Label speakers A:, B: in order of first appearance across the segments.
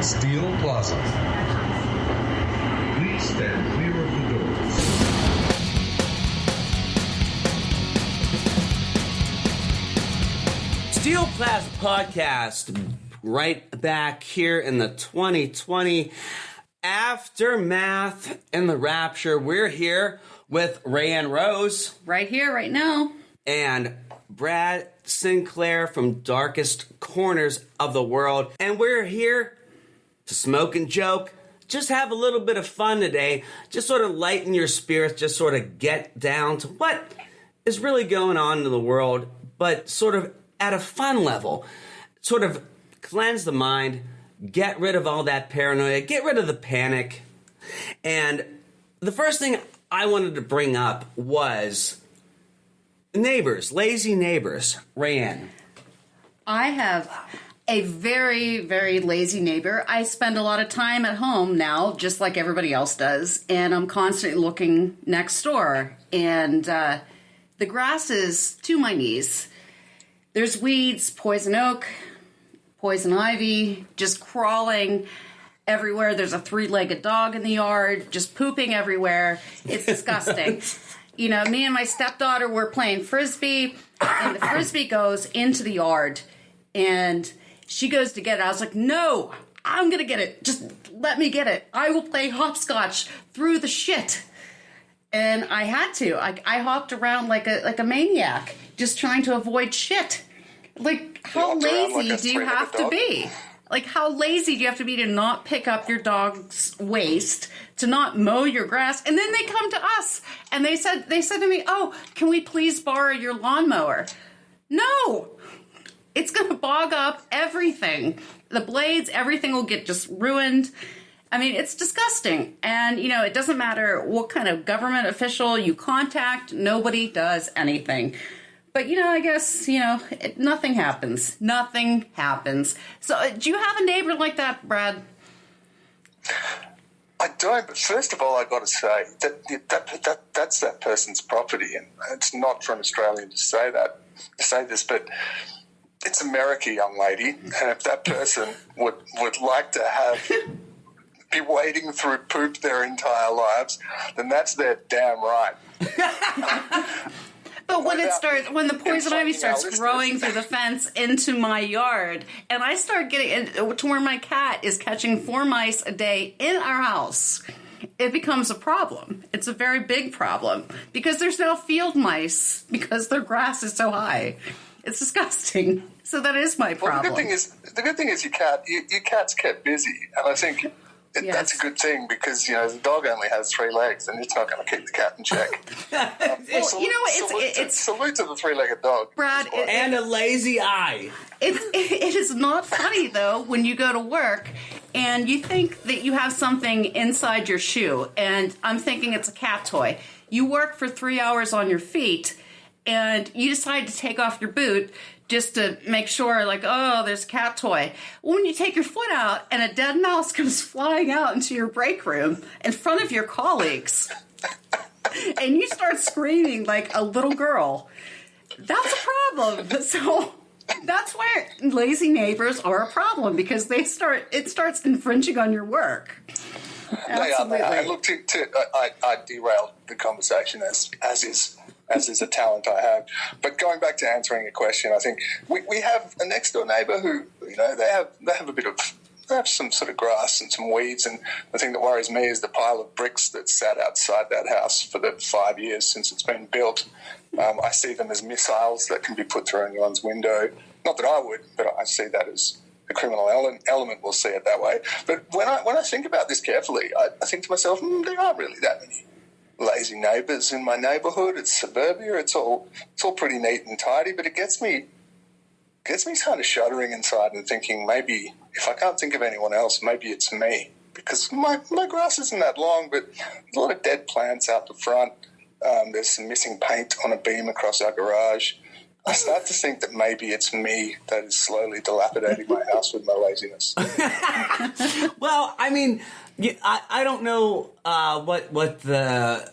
A: Steel Plaza. Please stand clear of the doors.
B: Steel Plaza Podcast, right back here in the 2020 aftermath and the rapture. We're here with Raeann Rose.
C: Right here, right now.
B: And Brad Sinclair from Darkest Corners of the World. And we're here to smoke and joke, just have a little bit of fun today, just sort of lighten your spirits, just sort of get down to what is really going on in the world, but sort of at a fun level, sort of cleanse the mind, get rid of all that paranoia, get rid of the panic. And the first thing I wanted to bring up was neighbors, lazy neighbors. Raeann.
C: I have a very, very lazy neighbor. I spend a lot of time at home now, just like everybody else does, and I'm constantly looking next door. And the grass is to my knees. There's weeds, poison oak, poison ivy, just crawling everywhere. There's a three-legged dog in the yard, just pooping everywhere. It's disgusting. You know, me and my stepdaughter were playing Frisbee, and the Frisbee goes into the yard, and she goes to get it. I was like, no, I'm going to get it. Just let me get it. I will play hopscotch through the shit. And I had to. I hopped around like a maniac, just trying to avoid shit. Like, how lazy do you have to be? Like, how lazy do you have to be to not pick up your dog's waste, to not mow your grass? And then they come to us, and they said to me, oh, can we please borrow your lawnmower? No! It's going to bog up everything. The blades, everything will get just ruined. I mean, it's disgusting. And, you know, it doesn't matter what kind of government official you contact. Nobody does anything. But, you know, I guess, you know, nothing happens. Nothing happens. So do you have a neighbor like that, Brad?
D: I don't, but first of all, I've got to say that's that person's property. And it's not for an Australian to say this, but it's America, young lady. And if that person would like to be wading through poop their entire lives, then that's their damn right.
C: But when the poison ivy starts growing through the fence into my yard, and I start getting to where my cat is catching 4 mice a day in our house, it becomes a problem. It's a very big problem because there's no field mice because their grass is so high. It's disgusting. So that is my problem.
D: Well, the good thing is your cat's kept busy, and I think that's a good thing because, you know, the dog only has 3 legs and it's not going to keep the cat in check. Salute to the 3-legged dog.
C: Brad,
B: and a lazy eye.
C: It is not funny, though, when you go to work and you think that you have something inside your shoe, and I'm thinking it's a cat toy. You work for 3 hours on your feet and you decide to take off your boot just to make sure, like, oh, there's a cat toy. When you take your foot out and a dead mouse comes flying out into your break room in front of your colleagues, and you start screaming like a little girl, that's a problem. So that's why lazy neighbors are a problem, because it starts infringing on your work. Absolutely.
D: They are. Look, I derailed the conversation as is a talent I have. But going back to answering your question, I think we have a next door neighbour who, you know, they have some sort of grass and some weeds, and the thing that worries me is the pile of bricks that sat outside that house for the 5 years since it's been built. I see them as missiles that can be put through anyone's window. Not that I would, but I see that as a criminal element will see it that way. But when I think about this carefully, I think to myself, there aren't really that many lazy neighbours in my neighbourhood. It's suburbia. It's all pretty neat and tidy, but it gets me kind of shuddering inside and thinking, maybe if I can't think of anyone else, maybe it's me, because my grass isn't that long, but there's a lot of dead plants out the front. There's some missing paint on a beam across our garage. I start to think that maybe it's me that is slowly dilapidating my house with my laziness.
B: Well, I mean, I don't know what the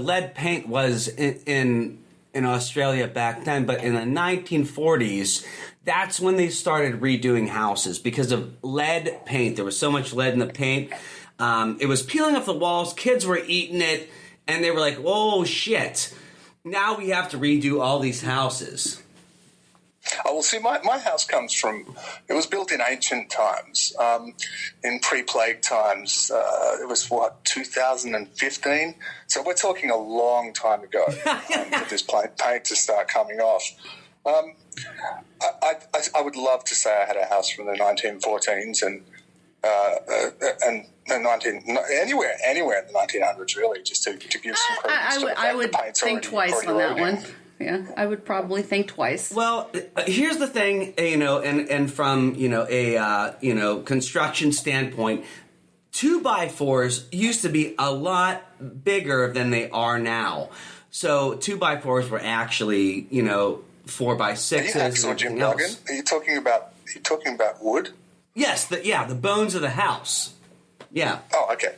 B: lead paint was in Australia back then, but in the 1940s, that's when they started redoing houses because of lead paint. There was so much lead in the paint. It was peeling off the walls. Kids were eating it, and they were like, "Oh shit! Now we have to redo all these houses."
D: Oh, well, see, my house comes from, it was built in ancient times, in pre-plague times. It was, 2015? So we're talking a long time ago for this paint to start coming off. I would love to say I had a house from the 1914s and anywhere in the 1900s, really, just to give some credit.
C: I would think twice on that one. Yeah, I would probably think twice.
B: Well, here's the thing, and from a construction standpoint, 2x4s used to be a lot bigger than they are now. So 2x4s were actually 4x6s.
D: Are you Jim Duggan? Are you talking about wood? Yes,
B: the bones of the house. Yeah.
D: Oh, okay.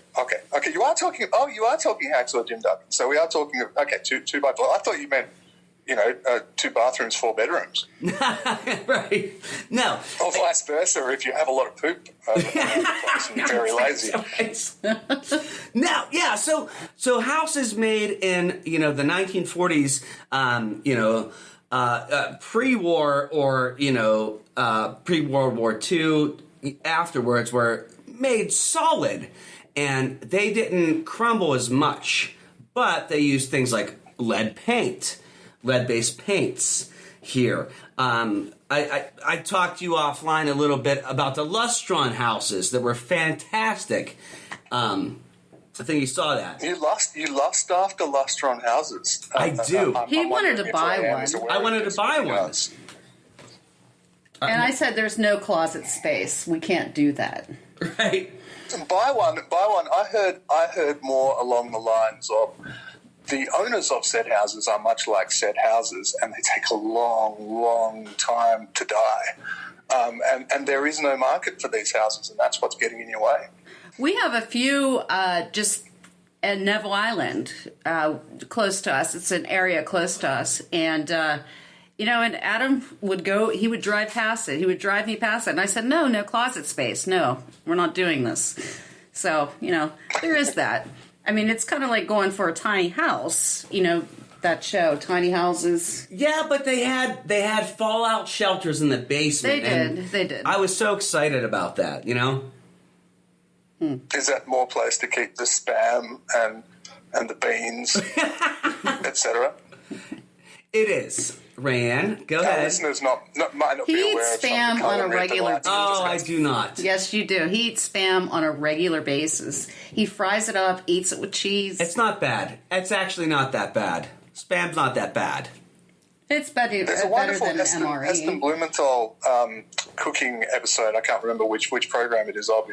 D: You are talking hacksaw Jim Duggan. So we are talking. Okay, 2x4. I thought you meant 2 bathrooms, 4 bedrooms.
B: Right. No.
D: Or vice versa if you have a lot of poop and you're very lazy.
B: Now, yeah, so houses made in, the 1940s, pre-war or, pre-World War II, afterwards were made solid, and they didn't crumble as much, but they used things like lead-based paints here. I talked to you offline a little bit about the Lustron houses that were fantastic. I think you saw that.
D: You lust after Lustron houses.
B: I do.
C: He wanted to buy one.
B: I wanted to buy one.
C: And I said, there's no closet space. We can't do that.
B: Right.
D: Buy one. I heard more along the lines of, the owners of said houses are much like said houses, and they take a long, long time to die. And there is no market for these houses, and that's what's getting in your way.
C: We have a few just at Neville Island, close to us. It's an area close to us. And, and Adam would go, he would drive past it. He would drive me past it. And I said, no closet space. No, we're not doing this. So, there is that. I mean, it's kind of like going for a tiny house, that show, Tiny Houses.
B: Yeah, but they had fallout shelters in the basement.
C: They did.
B: I was so excited about that,
D: Is that more place to keep the spam and the beans, etc.?
B: It is. Raeann, go ahead.
D: Listeners might not be aware of
C: spam on a regular basis.
B: Oh, I do not.
C: Yes, you do. He eats spam on a regular basis. He fries it up, eats it with cheese.
B: It's not bad. It's actually not that bad. Spam's not that bad.
C: It's better,
D: There's a wonderful
C: than MRE.
D: Heston Blumenthal cooking episode. I can't remember which program it is of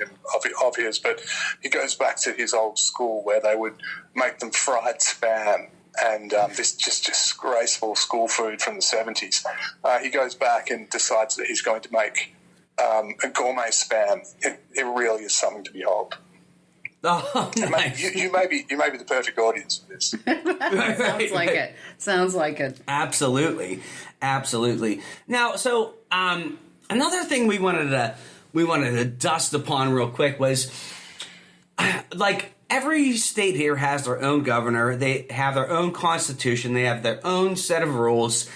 D: his, but he goes back to his old school where they would make them fried spam. And this just disgraceful school food from the 70s. He goes back and decides that he's going to make a gourmet spam. It really is something to behold.
B: Oh, nice.
D: You may be the perfect audience for this.
C: Sounds like it. Absolutely.
B: Now, so another thing we wanted to dust upon real quick was every state here has their own governor. They have their own constitution. They have their own set of rules.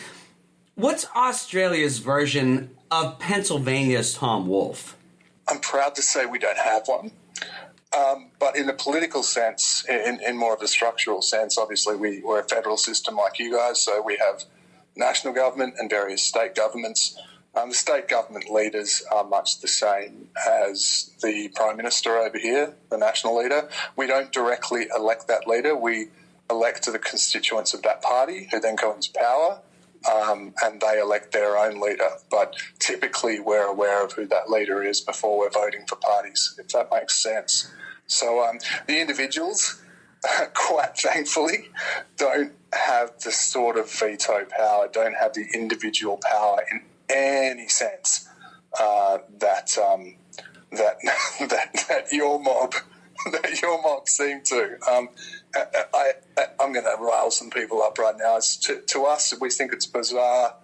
B: What's Australia's version of Pennsylvania's Tom Wolfe?
D: I'm proud to say we don't have one. But in a political sense, in more of a structural sense, obviously we're a federal system like you guys, so we have national government and various state governments. The state government leaders are much the same as the Prime Minister over here, the national leader. We don't directly elect that leader. We elect to the constituents of that party who then go into power, and they elect their own leader. But typically we're aware of who that leader is before we're voting for parties, if that makes sense. So the individuals, quite thankfully, don't have the sort of veto power, don't have the individual power in any sense that your mob seem to. I'm going to rile some people up right now. To us, we think it's bizarre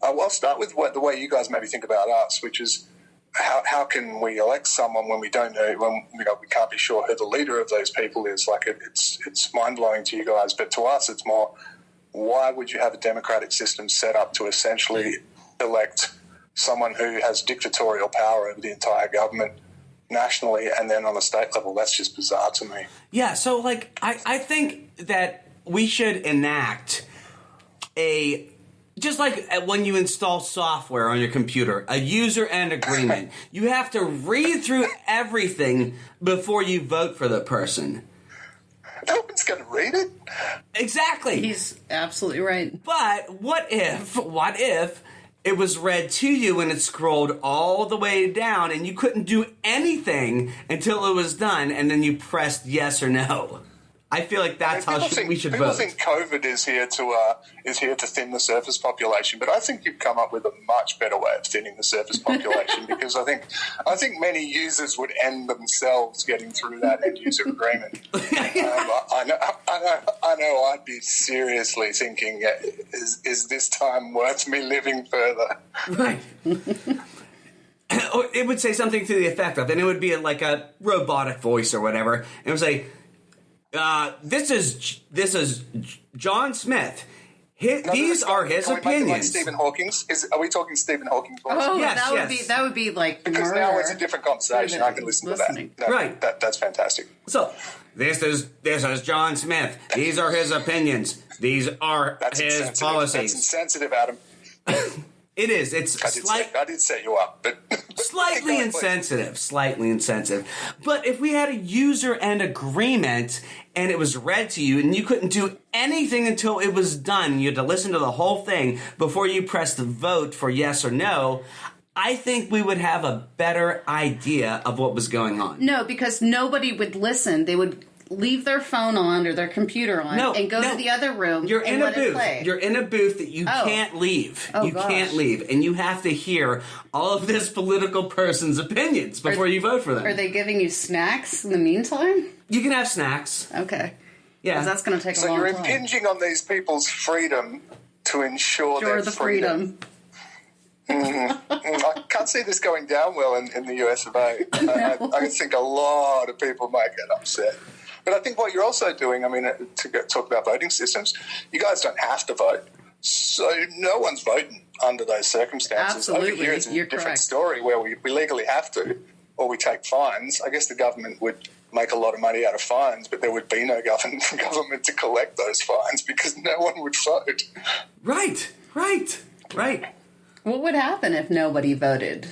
D: I'll start with the way you guys maybe think about us, which is how can we elect someone when we don't know, when we can't be sure who the leader of those people is? Like it's mind blowing to you guys, but to us, it's more, why would you have a democratic system set up to essentially elect someone who has dictatorial power over the entire government nationally and then on a state level? That's just bizarre to me.
B: Yeah, so I think that we should enact just like when you install software on your computer, a user end agreement. You have to read through everything before you vote for the person.
D: No one's going to read it.
B: Exactly.
C: He's absolutely right.
B: But what if it was read to you and it scrolled all the way down and you couldn't do anything until it was done and then you pressed yes or no? I feel like that's how we should vote.
D: People think COVID is here to thin the surface population, but I think you've come up with a much better way of thinning the surface population because I think many users would end themselves getting through that end user agreement. I know. I'd be seriously thinking, is this time worth me living further?
B: Right. Or it would say something to the effect of, and it would be like a robotic voice or whatever. And it would say, this is John Smith. These are his opinions.
D: Like Stephen Hawking's? Are we talking Stephen Hawking's voice?
C: Oh,
B: yes,
C: that would be like
D: because
C: murder.
D: now it's a different conversation. I can listen to that.
B: Right.
D: That's fantastic.
B: So this is John Smith. These are his opinions. These are his policies.
D: That's insensitive, Adam.
B: It is. It's
D: I did set you up, but
B: slightly insensitive. Slightly insensitive. But if we had a user end agreement and it was read to you and you couldn't do anything until it was done, you had to listen to the whole thing before you pressed the vote for yes or no, I think we would have a better idea of what was going on.
C: No, because nobody would listen. They would leave their phone on or their computer on and go to the other room.
B: You're
C: and
B: in a
C: let it
B: booth.
C: play.
B: You're in a booth that you can't leave.
C: Oh,
B: you can't leave. And you have to hear all of this political person's opinions before you vote for them.
C: Are they giving you snacks in the meantime?
B: You can have snacks.
C: Okay.
B: Yeah.
C: Because that's going to take a long time.
D: So you're impinging on these people's freedom to ensure their freedom. I can't see this going down well in the US of A. I think a lot of people might get upset. But I think what you're also doing, to talk about voting systems, you guys don't have to vote. So no one's voting under those circumstances.
C: Absolutely.
D: Over here, it's a
C: You're
D: different
C: correct.
D: story where we legally have to, or we take fines. I guess the government would make a lot of money out of fines, but there would be no government to collect those fines because no one would vote.
B: Right.
C: What would happen if nobody voted?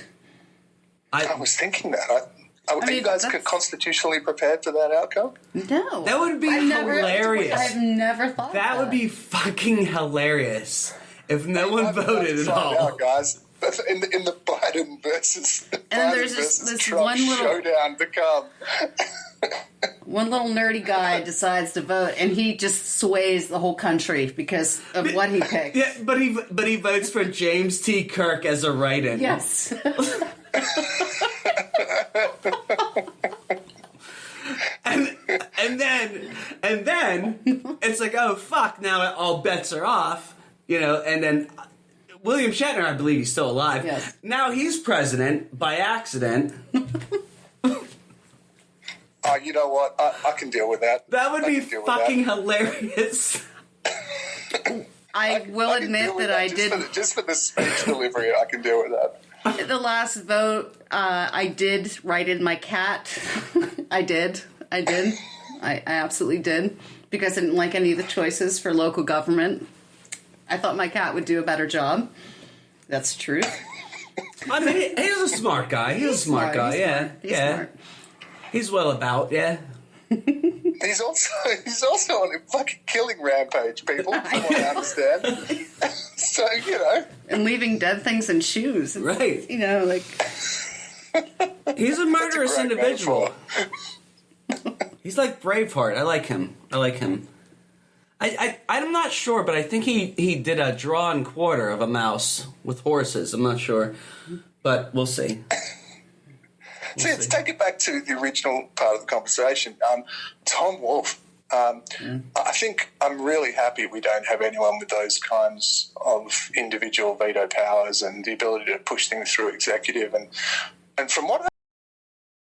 D: I was thinking that. Are you guys constitutionally prepared for that outcome?
C: No.
B: That would be hilarious.
C: I've never thought
B: that would be fucking hilarious if no one voted at all.
D: Out, guys. In the Biden versus
C: there's this
D: Trump
C: one little
D: showdown to come.
C: One little nerdy guy decides to vote, and he just sways the whole country because of what he picks.
B: Yeah, but he votes for James T. Kirk as a write-in.
C: Yes.
B: and then it's like, oh fuck, now all bets are off, and then William Shatner, I believe he's still alive.
C: Yes.
B: Now he's president by accident.
D: Oh, you know what? I can deal with that.
B: That would be fucking hilarious.
C: I will admit that I did.
D: Just for the speech delivery, I can deal with that.
C: The last vote, I did write in my cat. I did. I absolutely did. Because I didn't like any of the choices for local government. I thought my cat would do a better job. That's the truth.
B: I mean, he's a smart guy. He's a smart guy, yeah.
C: He's smart.
B: He's well about, yeah.
D: He's also on a fucking killing rampage, people, from what I understand. So,
C: And leaving dead things in shoes.
B: Right. He's a murderous individual. He's like Braveheart. I like him. I'm not sure, but I think he did a drawn quarter of a mouse with horses. I'm not sure. But we'll see.
D: Let's take it back to the original part of the conversation. Tom Wolfe I think I'm really happy we don't have anyone with those kinds of individual veto powers and the ability to push things through executive. And from what